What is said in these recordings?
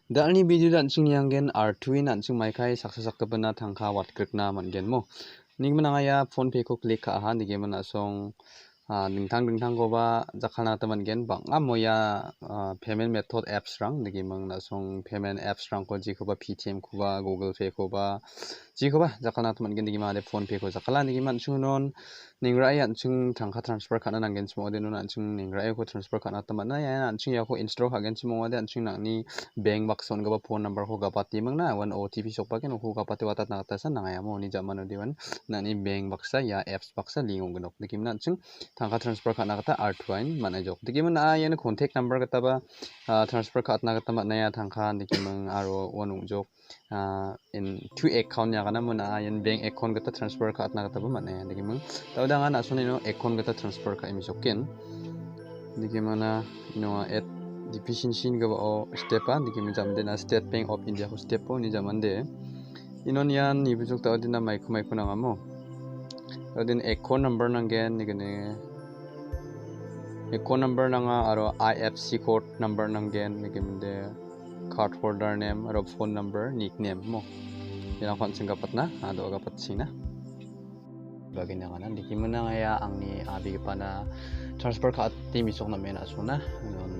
Dalni video dan sing yang R2 nan sing maikai saksa bena tangka wat krikna mangen mo. Ning menangaya phone pay ko klik ka ha dige mana song dingtang ko ba jakana ta mangen bang amoya payment method apps rang dige mang na song payment apps rang ko ji ko ba PTM ko ba Google Pay ko ba ji ko ba jakana ta mangen dige ma de phone pay ko jakala dige man sunon ningra ya chung tangka transfer kana nangen smo de non chung ningra ko transfer kana ta mana ya chung ya ko install hagen smo de chung nangni bank bakson gaba phone number ko gapati mangna wan OTP sok paken ko gapati watat na tasan na ya mo ni zaman diwan na ni bank baksa ya apps baksa lingong gnok dikim na chung tangka transfer kana kata R2 mana jok dikim na ya contact number kata ba transfer kana kata mana ya tangka dikim aro wanung jok in two account ya kana muna yan bank account kata transfer kana kata ba mana ya dikim tawda nga na so no account kata transfer ka imi jokin dikim na no at deficiency gaba o step dikim jamde na State Bank of India ko step po ni jamande inon yan ibujok ta odina mai na ngamo odin account number nangen nigene account number nanga aro IFC code number nangen nigimde card holder name aro phone number nickname mo yan kon sing gapat na ado gapat sina bagay na kanan dikim na ngaya ang ni abi pa na transfer ka at timisok na mena suna non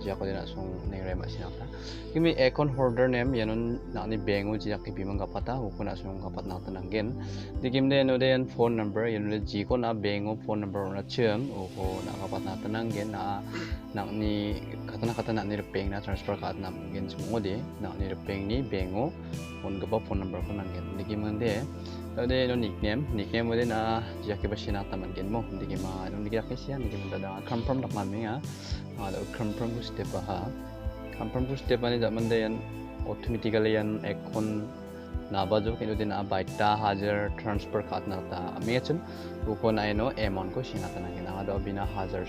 jia ko din asong nengre masinata kimi account holder name yanon na ni bengo jia ki bimang kapata ko na asong kapat na tananggen dikim de no den phone number yanon ji ko na bengo phone number na cheng o ko na kapat na tananggen na nang ni kata na ni peng na transfer ka at na gen sumo de na ni peng ni bengo phone gaba phone number ko nanggen dikim de tadi no nickname mo din na jia ki ba sinata mangen mo digi ma no digi akisya digi mo da confirm dak man nga ada confirm ko step ni zaman de yan automatically yan account na ba jo kino din baita hajar transfer kat na ta mechun ko na ino amount ko sinata na gina ada bina hajar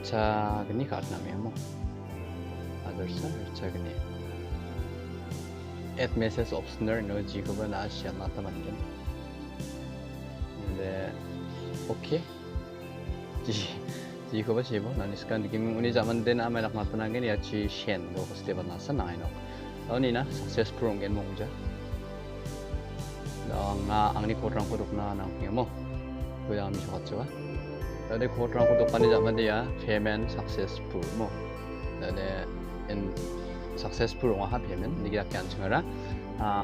sa gni kat na mo hajar sa gni at message optioner no ji ko ba na siya na ta mangen de okay ji ko ba sibo na niskan dikim uni zaman den amay nak matanangin ya chi shen go ko step na sa na ino ni na successful ngen mong ja ang ni kotrang kodok na nang mo ko ya mi jwa dade kotrang kodok pani zaman dia payment successful mo dade in successful nga ha payment digira kyan chungara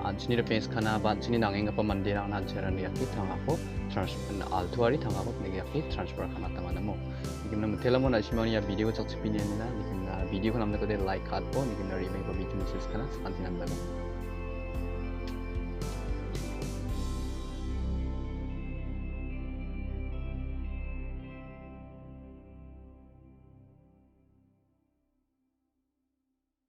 anchini re face kana ba anchini nangeng pa mandira na anchara ni yakki thanga ko transfer altuari thanga ko digira ki transfer kana tamana mo digimna mutela mo na simani ya video chak chipini na digimna video ko namna ko de like hat po digimna remake ko video message kana antinan ba